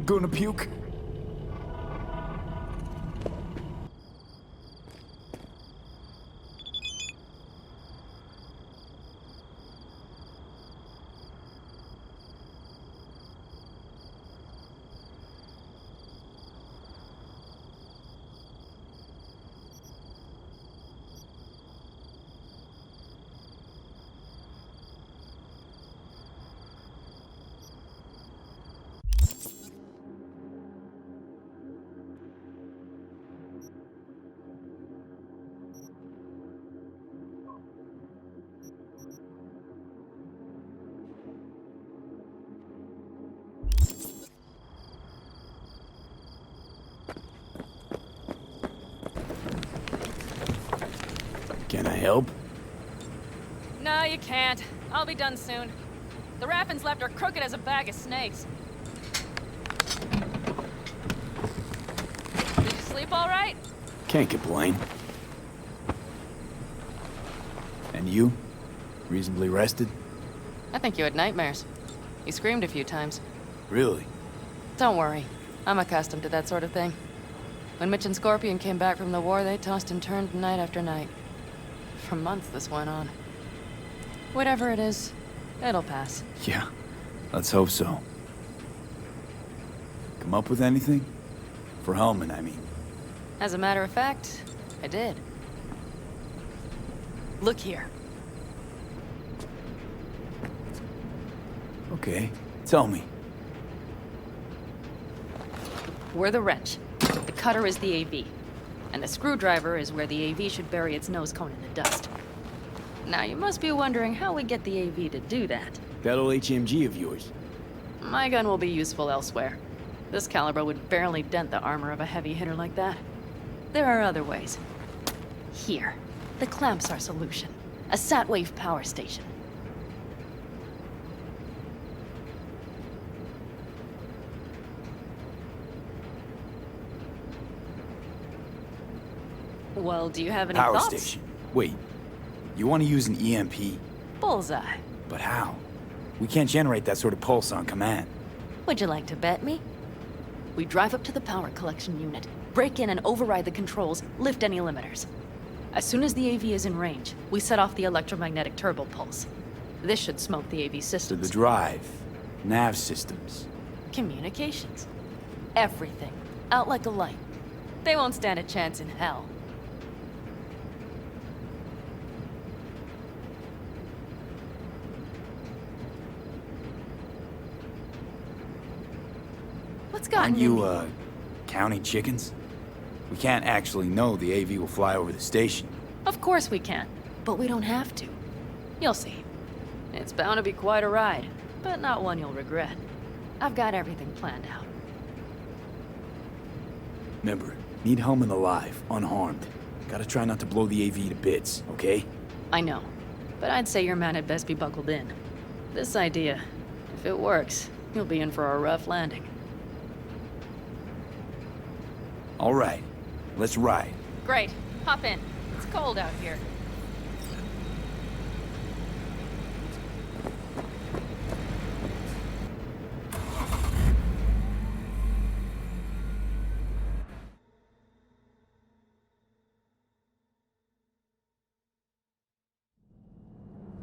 gonna puke. Can I help? No, you can't. I'll be done soon. The Raffins left are crooked as a bag of snakes. Did you sleep all right? Can't complain. And you? Reasonably rested? I think you had nightmares. You screamed a few times. Really? Don't worry. I'm accustomed to that sort of thing. When Mitch and Scorpion came back from the war, they tossed and turned night after night. For months this went on. Whatever it is, it'll pass. Yeah, let's hope so. Come up with anything? For Hellman, I mean. As a matter of fact, I did. Look here. Okay, tell me. We're the wrench. The cutter is the AV. And the screwdriver is where the AV should bury its nose cone in the dust. Now, you must be wondering how we get the AV to do that. That old HMG of yours. My gun will be useful elsewhere. This caliber would barely dent the armor of a heavy hitter like that. There are other ways. Here. The clamps are solution. A sat-wave power station. Well, do you have any Power thoughts? station. Wait, you want to use an EMP? Bullseye. But how? We can't generate that sort of pulse on command. Would you like to bet me? We drive up to the power collection unit, break in and override the controls, lift any limiters. As soon as the AV is in range, we set off the electromagnetic turbo pulse. This should smoke the AV So systems. the drive, nav systems. Communications. Everything. Out like a light. They won't stand a chance in hell. What's gotten Aren't you, into counting chickens? We can't actually know the AV will fly over the station. Of course we can, but we don't have to. You'll see. It's bound to be quite a ride, but not one you'll regret. I've got everything planned out. Remember, need Hellman alive, unharmed. Gotta try not to blow the AV to bits, okay? I know, but I'd say your man had best be buckled in. This idea, if it works, you'll be in for a rough landing. All right, let's ride. Great. Hop in. It's cold out here.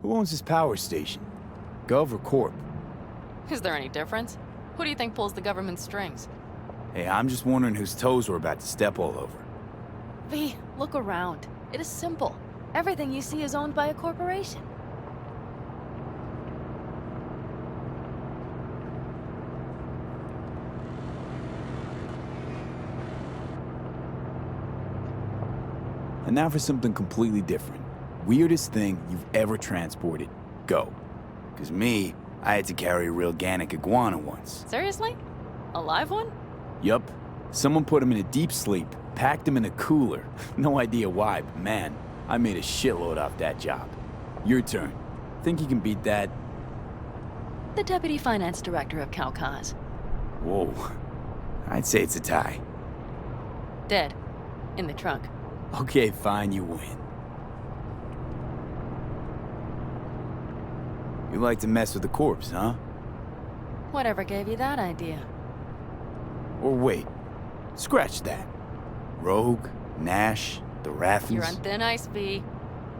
Who owns this power station? Gov or Corp? Is there any difference? Who do you think pulls the government's strings? Hey, I'm just wondering whose toes we're about to step all over. V, look around. It is simple. Everything you see is owned by a corporation. And now for something completely different. Weirdest thing you've ever transported. Go. 'Cause me, I had to carry a real Gannic iguana once. Seriously? A live one? Yup. Someone put him in a deep sleep, packed him in a cooler. No idea why, but man, I made a shitload off that job. Your turn. Think you can beat that? The deputy finance director of Calcaz. Whoa. I'd say it's a tie. Dead. In the trunk. Okay, fine, you win. You like to mess with the corpse, huh? Whatever gave you that idea? Or wait, scratch that. Rogue, Nash, the Rathens. You're on thin ice, V.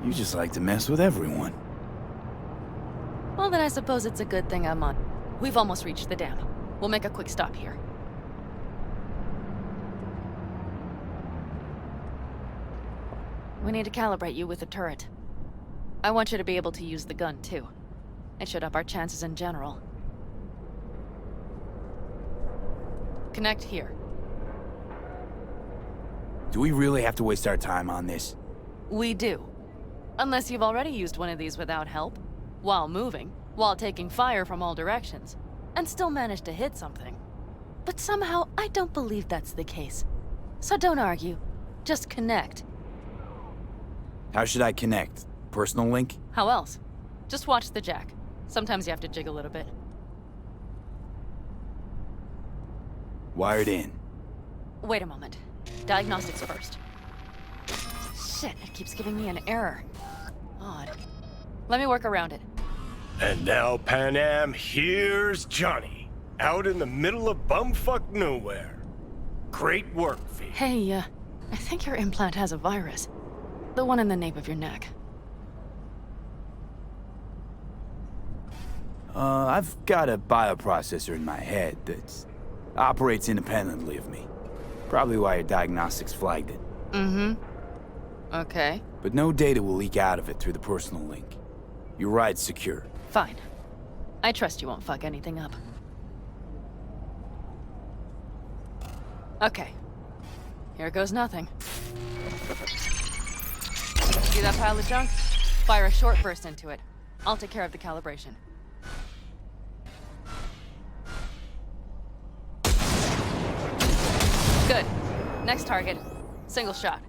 You just like to mess with everyone. Well, then I suppose it's a good thing I'm on. We've almost reached the dam. We'll make a quick stop here. We need to calibrate you with the turret. I want you to be able to use the gun, too. It should up our chances in general. Connect here. Do we really have to waste our time on this? We do. Unless you've already used one of these without help, while moving, while taking fire from all directions, and still managed to hit something. But somehow, I don't believe that's the case. So don't argue. Just connect. How should I connect? Personal link? How else? Just watch the jack. Sometimes you have to jig a little bit. Wired in. Wait a moment. Diagnostics first. Shit, it keeps giving me an error. Odd. Let me work around it. And now, Pan Am, here's Johnny. Out in the middle of bumfuck nowhere. Great work, V. Hey, I think your implant has a virus. The one in the nape of your neck. I've got a bioprocessor in my head that operates independently of me. Probably why your diagnostics flagged it. Mm-hmm. Okay. But no data will leak out of it through the personal link. Your ride's secure. Fine. I trust you won't fuck anything up. Okay. Here goes nothing. See that pile of junk? Fire a short burst into it. I'll take care of the calibration. Good. Next target. Single shot.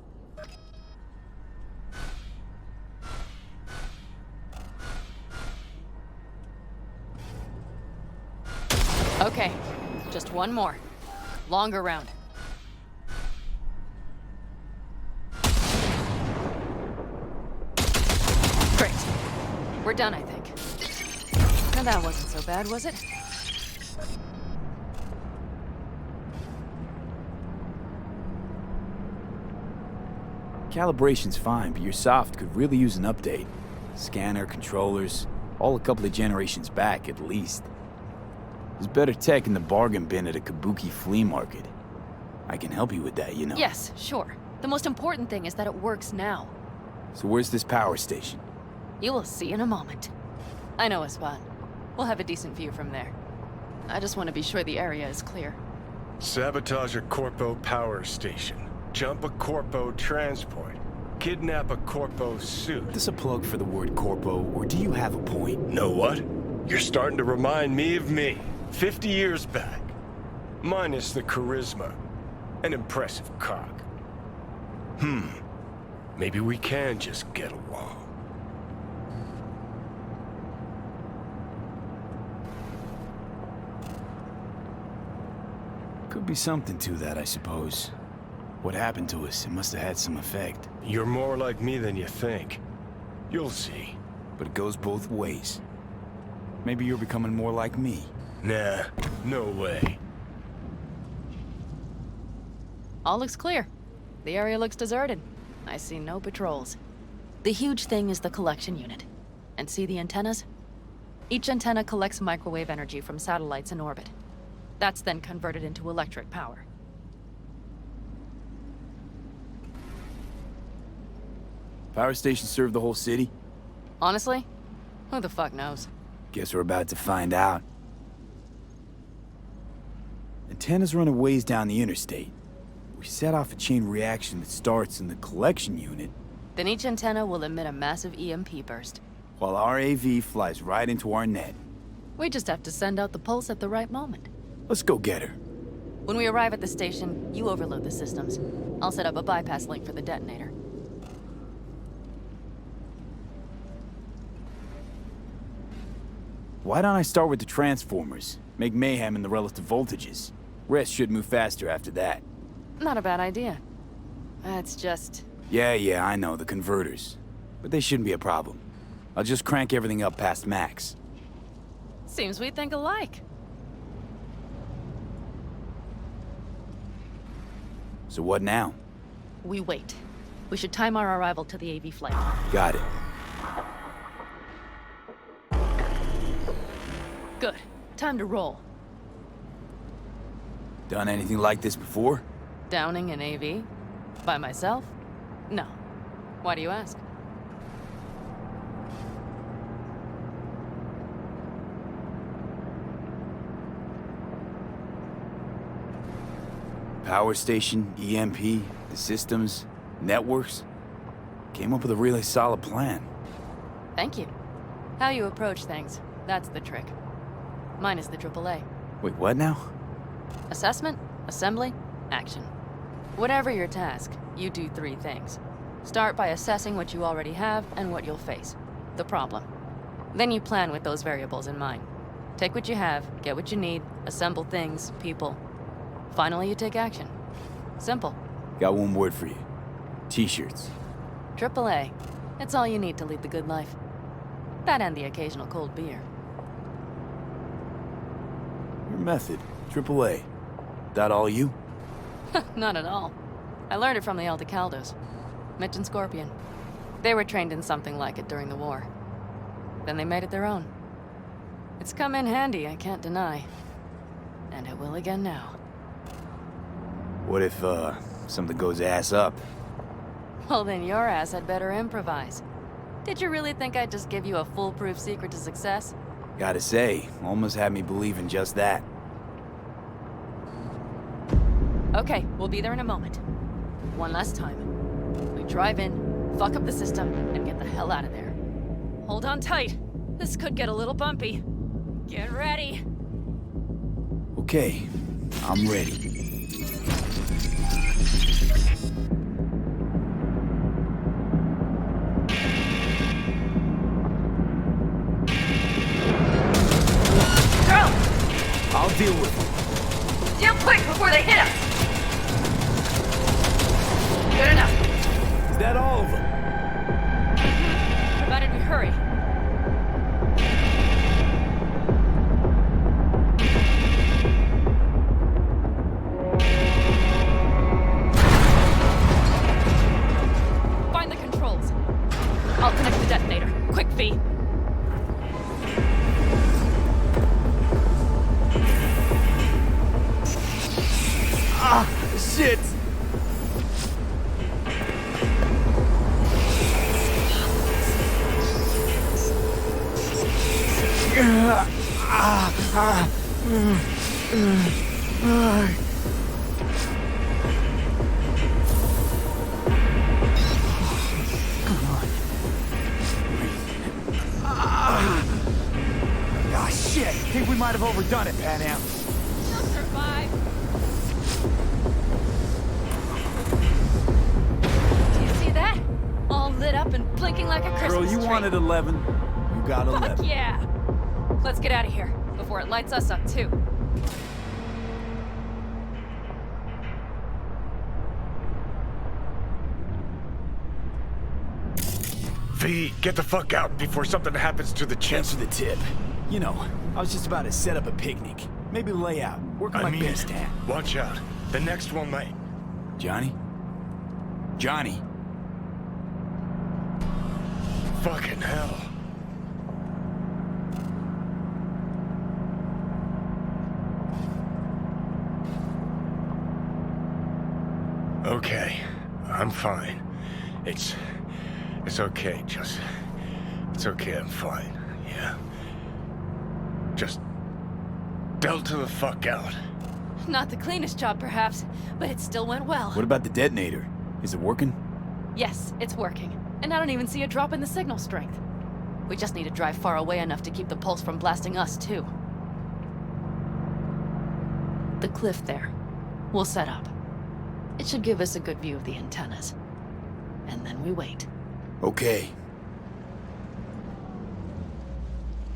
Okay. Just one more. Longer round. Great. We're done, I think. Now that wasn't so bad, was it? Calibration's fine, but your soft could really use an update. Scanner, controllers, all a couple of generations back at least. There's better tech in the bargain bin at a kabuki flea market. I can help you with that, you know. Yes, sure. The most important thing is that it works now. So where's this power station? You will see in a moment. I know a spot. We'll have a decent view from there. I just want to be sure the area is clear. Sabotage a Corpo power station. Jump a Corpo transport. Kidnap a Corpo suit. Is this a plug for the word corpo, or do you have a point? Know what? You're starting to remind me of me. 50 years back. Minus the charisma. An impressive cock. Maybe we can just get along. Could be something to that, I suppose. What happened to us, it must have had some effect. You're more like me than you think. You'll see. But it goes both ways. Maybe you're becoming more like me. Nah, no way. All looks clear. The area looks deserted. I see no patrols. The huge thing is the collection unit. And see the antennas? Each antenna collects microwave energy from satellites in orbit. That's then converted into electric power. Power stations serve the whole city? Honestly? Who the fuck knows? Guess we're about to find out. Antennas run a ways down the interstate. We set off a chain reaction that starts in the collection unit, Then each antenna will emit a massive EMP burst. while our AV flies right into our net. We just have to send out the pulse at the right moment. Let's go get her. When we arrive at the station, you overload the systems. I'll set up a bypass link for the detonator. Why don't I start with the transformers? Make mayhem in the relative voltages. Rest should move faster after that. Not a bad idea. It's just... Yeah, I know, the converters. But they shouldn't be a problem. I'll just crank everything up past max. seems we think alike. So what now? We wait. We should time our arrival to the AV flight. Got it. Good. Time to roll. Done anything like this before? Downing an AV? By myself? No. Why do you ask? Power station, EMP, the systems, networks. Came up with a really solid plan. Thank you. How you approach things, that's the trick. Mine is the AAA. Wait, what now? Assessment, assembly, action. Whatever your task, you do 3 things. Start by assessing what you already have and what you'll face. The problem. Then you plan with those variables in mind. Take what you have, get what you need, assemble things, people. Finally, you take action. Simple. Got one word for you. T-shirts. AAA. It's all you need to lead the good life. That and the occasional cold beer. Your method. AAA. That all you? Not at all. I learned it from the Aldecaldos. Mitch and Scorpion. They were trained in something like it during the war. Then they made it their own. It's come in handy, I can't deny. And it will again now. What if, something goes ass up? Well, then your ass had better improvise. Did you really think I'd just give you a foolproof secret to success? Gotta say, almost had me believing just that. Okay, we'll be there in a moment. One last time. We drive in, fuck up the system, and get the hell out of there. Hold on tight. This could get a little bumpy. Get ready. Okay, I'm ready. I'll deal with them. Deal quick before they hit us! Good enough. Is that all of them? Provided we hurry. Find the controls. I'll connect the detonator. Quick, V. Ah, shit! Ah, shit! I think we might have overdone it, Pan Am. You'll survive. Do you see that? All lit up and blinking like a Christmas Girl, you tree. wanted 11. You got 11. Fuck yeah! Let's get out of here before it lights us up too. V, get the fuck out before something happens to the chip. Thanks for the tip. You know, I was just about to set up a picnic. Maybe lay out. Work on my base stand. Watch out. The next one might. Johnny? Johnny? Fucking hell. Okay, I'm fine. It's okay, it's okay, I'm fine, yeah? Just delta the fuck out. Not the cleanest job, perhaps, but it still went well. What about the detonator? Is it working? Yes, it's working. And I don't even see a drop in the signal strength. We just need to drive far away enough to keep the pulse from blasting us, too. The cliff there. We'll set up. It should give us a good view of the antennas. And then we wait. Okay,